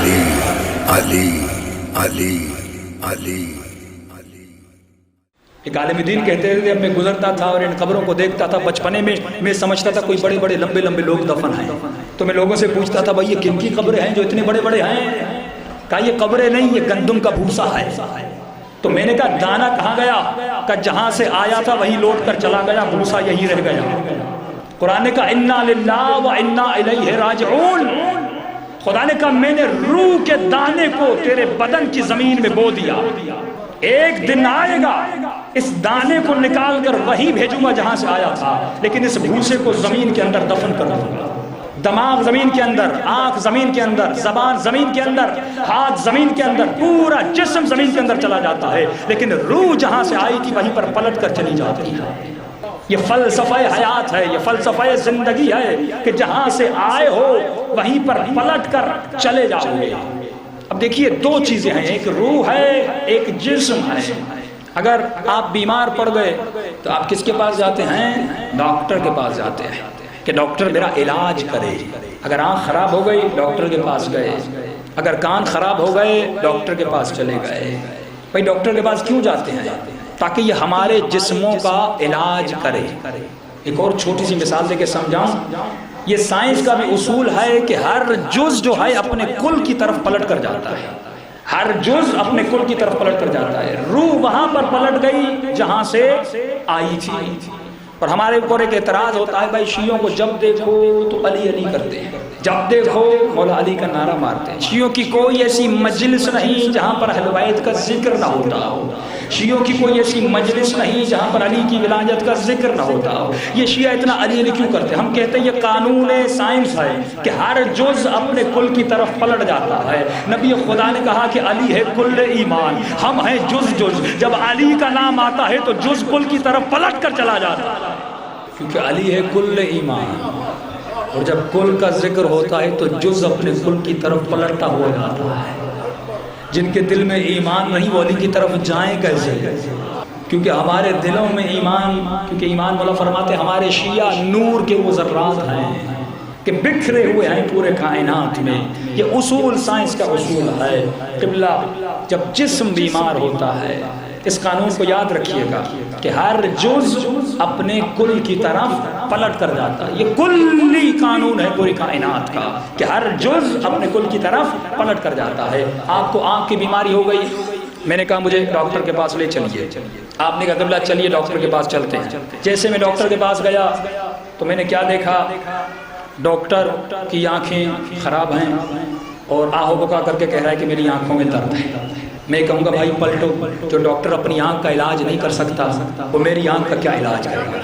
علی علی علی علی۔ ایک عالم دین کہتے تھے میں گزرتا تھا اور ان قبروں کو دیکھتا تھا بچپنے میں سمجھتا تھا کوئی بڑے بڑے لمبے لمبے لوگ دفن ہیں، تو میں لوگوں سے پوچھتا تھا بھائی یہ کن کی قبریں ہیں جو اتنے بڑے بڑے ہیں؟ کہا یہ قبریں نہیں، یہ گندم کا بھوسا ہے۔ تو میں نے کہا دانا کہاں گیا؟ کہ جہاں سے آیا تھا وہی لوٹ کر چلا گیا، بھوسا یہی رہ گیا۔ قرآن نے کہا انا للہ و انا الیہ راجعون، خدا نے کہا میں نے روح کے دانے کو تیرے بدن کی زمین میں بو دیا، ایک دن آئے گا اس دانے کو نکال کر وہی بھیجوں گا جہاں سے آیا تھا، لیکن اس بھوسے کو زمین کے اندر دفن کر دوں گا۔ دماغ زمین کے اندر، آنکھ زمین کے اندر، زبان زمین کے اندر، ہاتھ زمین کے اندر، پورا جسم زمین کے اندر چلا جاتا ہے، لیکن روح جہاں سے آئی تھی وہیں پر پلٹ کر چلی جاتی ہے۔ یہ فلسفہ حیات ہے، یہ فلسفہ زندگی ہے کہ جہاں سے آئے ہو وہیں پر پلٹ کر چلے جاؤ گے۔ اب دیکھیے دو چیزیں ہیں، ایک روح ہے ایک جسم ہے۔ اگر آپ بیمار پڑ گئے تو آپ کس کے پاس جاتے ہیں؟ ڈاکٹر کے پاس جاتے ہیں کہ ڈاکٹر میرا علاج کرے۔ اگر آنکھ خراب ہو گئی ڈاکٹر کے پاس گئے، اگر کان خراب ہو گئے ڈاکٹر کے پاس چلے گئے۔ بھائی ڈاکٹر کے پاس کیوں جاتے ہیں؟ تاکہ یہ ہمارے جسموں کا علاج کرے۔ ایک اور چھوٹی سی مثال دے کے سمجھاؤں، یہ سائنس کا بھی اصول ہے کہ ہر جز جو ہے اپنے کل کی طرف پلٹ کر جاتا ہے، ہر جز اپنے کل کی طرف پلٹ کر جاتا ہے۔ روح وہاں پر پلٹ گئی جہاں سے آئی تھی۔ اور ہمارے اوپر ایک اعتراض ہوتا ہے بھائی شیعوں کو جب دیکھو تو علی علی کرتے ہیں، جب دیکھو مولا علی کا نعرہ مارتے ہیں۔ شیعوں کی کوئی ایسی مجلس نہیں جہاں پر اہل بیت کا ذکر نہ ہوتا ہو، شیعوں کی کوئی ایسی مجلس نہیں جہاں پر علی کی ولایت کا ذکر نہ ہوتا ہو۔ یہ شیعہ اتنا علی علی کیوں کرتے ہیں؟ ہم کہتے ہیں یہ قانون سائنس ہے کہ ہر جز اپنے کل کی طرف پلٹ جاتا ہے۔ نبی خدا نے کہا کہ علی ہے کل ایمان، ہم ہیں جز جز، جب علی کا نام آتا ہے تو جز کل کی طرف پلٹ کر چلا جاتا ہے، کیونکہ علی ہے کل ایمان۔ اور جب کل کا ذکر ہوتا ہے تو جز اپنے کل کی طرف پلٹتا ہوا جاتا ہے۔ جن کے دل میں ایمان نہیں وہ علی کی طرف جائیں کیسے؟ کیونکہ ہمارے دلوں میں ایمان، کیونکہ ایمان مولا فرماتے ہیں ہمارے شیعہ نور کے وہ ذرات ہیں کہ بکھرے ہوئے ہیں پورے کائنات میں۔ یہ اصول سائنس کا اصول ہے۔ قبلہ جب جسم بیمار ہوتا ہے اس قانون کو یاد رکھیے گا کہ ہر جز اپنے کل کی طرف پلٹ کر جاتا ہے۔ یہ کلی قانون ہے پوری کائنات کا کہ ہر جز اپنے کل کی طرف پلٹ کر جاتا ہے۔ آپ کو آنکھ کی بیماری ہو گئی، میں نے کہا مجھے ڈاکٹر کے پاس لے چلیے، آپ نے کہا قبلہ چلیے ڈاکٹر کے پاس چلتے ہیں۔ جیسے میں ڈاکٹر کے پاس گیا تو میں نے کیا دیکھا؟ ڈاکٹر کی آنکھیں خراب ہیں اور آہو بکا کر کے کہہ رہا ہے کہ میری آنکھوں میں درد ہے۔ میں کہوں گا بھائی پلٹو، جو ڈاکٹر اپنی آنکھ کا علاج نہیں کر سکتا وہ میری آنکھ کا کیا علاج کرے گا؟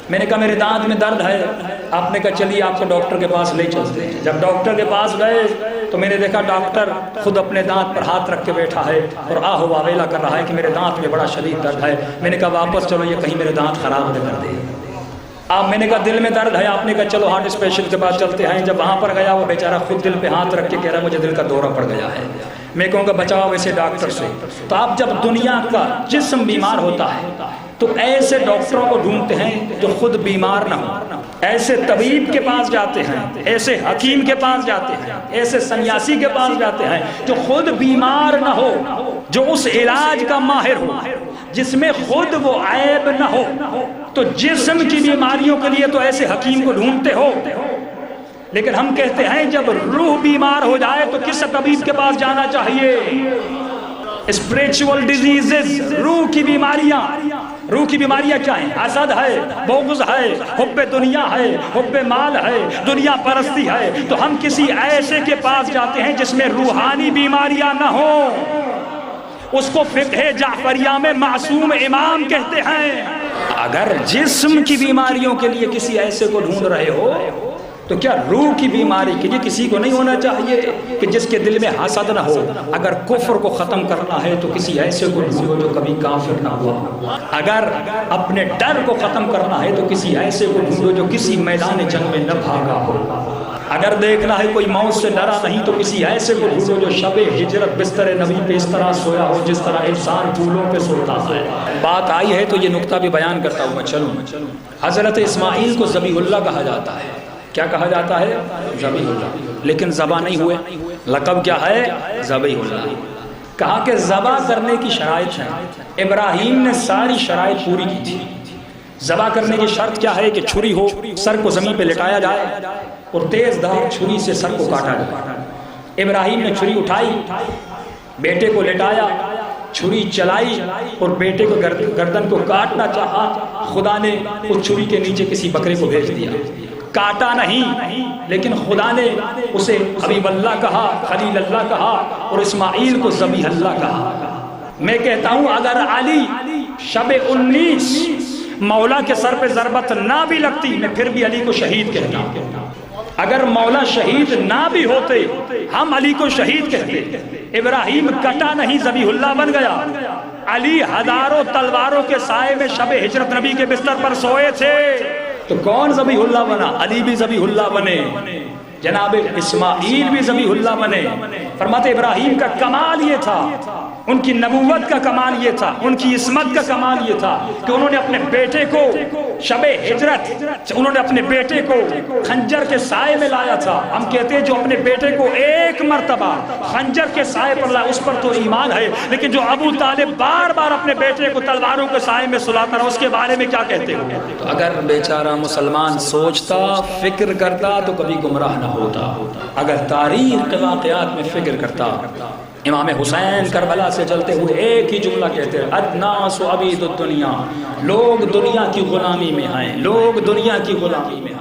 میں نے کہا میرے دانت میں درد ہے، آپ نے کہا چلیے آپ کو ڈاکٹر کے پاس لے چلتے ہیں۔ جب ڈاکٹر کے پاس گئے تو میں نے دیکھا ڈاکٹر خود اپنے دانت پر ہاتھ رکھ کے بیٹھا ہے اور آہو واویلا کر رہا ہے کہ میرے دانت میں بڑا شدید درد ہے۔ میں نے کہا واپس چلو یہ کہیں میرے دانت خراب نہ کر دے۔ میں نے کہا دل میں درد ہے، آپ نے کہا چلو ہارٹ اسپیشل کے پاس چلتے ہیں۔ جب وہاں پر گیا وہ بیچارہ خود دل پہ ہاتھ رکھ کے کہہ رہا ہے مجھے دل کا دورہ پڑ گیا ہے۔ میں کہوں گا بچاؤ ایسے ڈاکٹر سے۔ تو آپ جب دنیا کا جسم بیمار ہوتا ہے تو ایسے ڈاکٹروں کو ڈھونڈتے ہیں جو خود بیمار نہ ہو، ایسے طبیب کے پاس جاتے ہیں، ایسے حکیم کے پاس جاتے ہیں، ایسے سنیاسی کے پاس جاتے ہیں جو خود بیمار نہ ہو، جو اس علاج کا ماہر ہو، جس میں خود وہ عیب نہ ہو۔ تو جسم کی بیماریوں کے لیے تو ایسے حکیم کو ڈھونڈتے ہو، لیکن ہم کہتے ہیں جب روح بیمار ہو جائے تو کس طبیب کے پاس جانا چاہیے؟ اسپریچول ڈیزیزز، روح کی بیماریاں۔ روح کی بیماریاں کیا ہیں؟ حسد ہے، بغض ہے، حب دنیا ہے، حب مال ہے، دنیا پرستی ہے۔ تو ہم کسی ایسے کے پاس جاتے ہیں جس میں روحانی بیماریاں نہ ہوں، اس کو فقہ جعفریہ میں معصوم امام کہتے ہیں۔ اگر جسم کی بیماریوں کے لیے کسی ایسے کو ڈھونڈ رہے ہو تو کیا روح کی بیماری کے لیے کسی کو نہیں ہونا چاہیے کہ جس کے دل میں حسد نہ ہو؟ اگر کفر کو ختم کرنا ہے تو کسی ایسے کو ڈھونڈو جو کبھی کافر نہ ہوا۔ اگر اپنے ڈر کو ختم کرنا ہے تو کسی ایسے کو ڈھونڈو جو کسی میدان جنگ میں نہ بھاگا ہو۔ اگر دیکھنا ہے کوئی موت سے ڈرا نہیں تو کسی ایسے کو ڈھونڈو جو شب ہجرت بستر نبی پہ اس طرح سویا ہو جس طرح انسان پھولوں پہ سوتا ہے۔ بات آئی ہے تو یہ نقطہ بھی بیان کرتا ہوں میں چلوں۔ حضرت اسماعیل کو ذبیح اللہ کہا جاتا ہے، کیا کہا جاتا ہے؟ ذبیح اللہ، لیکن ذبح نہیں ہوئے، لقب کیا ہے؟ ذبیح اللہ۔ کہا کہ ذبح کرنے کی شرائط ہے، ابراہیم نے ساری شرائط پوری کی تھی۔ ذبح کرنے کی شرط کیا ہے کہ چھری ہو، سر کو زمین پہ لٹایا جائے اور تیز دھار چھری سے سر کو کاٹا جائے۔ ابراہیم نے چھری اٹھائی، بیٹے کو لٹایا، چھری چلائی اور بیٹے کو گردن کو کاٹنا چاہا، خدا نے اس چھری کے نیچے کسی بکرے کو بھیج دیا، کاٹا نہیں، لیکن خدا نے اسے حبیب اللہ کہا، خلیل اللہ کہا اور اسماعیل کو ذبیح اللہ کہا۔ میں کہتا ہوں اگر علی شب 19 مولا کے سر پہ ضربت نہ بھی لگتی، میں پھر بھی علی کو شہید کہتا ہوں۔ اگر مولا شہید نہ بھی ہوتے، ہم علی کو شہید کہتے۔ ابراہیم کٹا نہیں، ذبیح اللہ بن گیا۔ علی ہزاروں تلواروں کے سائے میں شب ہجرت نبی کے بستر پر سوئے تھے، تو کون ذبیح اللہ بنا؟ علی بھی ذبیح اللہ بنے، جناب اسماعیل بھی ذبیح اللہ بنے۔ فرماتے ابراہیم کا کمال یہ تھا، ان کی نبوت کا کمال یہ تھا، ان کی عصمت کا کمال یہ تھا کہ انہوں نے اپنے بیٹے کو شب ہجرت، انہوں نے اپنے بیٹے کو خنجر کے سائے میں لایا تھا۔ ہم کہتے ہیں جو اپنے بیٹے کو ایک مرتبہ خنجر کے سائے پر لایا اس پر تو ایمان ہے، لیکن جو ابو طالب بار بار اپنے بیٹے کو تلواروں کے سائے میں سلاتا رہا، اس کے بارے میں کیا کہتے ہو؟ تو اگر بیچارہ مسلمان سوچتا، فکر کرتا تو کبھی گمراہ نہ ہوتا۔ اگر تاریخ کے واقعات میں فکر کرتا، امام حسین کربلا سے چلتے ہوئے ایک ہی جملہ کہتے ہیں، الناس عبید الدنیا، لوگ دنیا کی غلامی میں ہیں، لوگ دنیا کی غلامی میں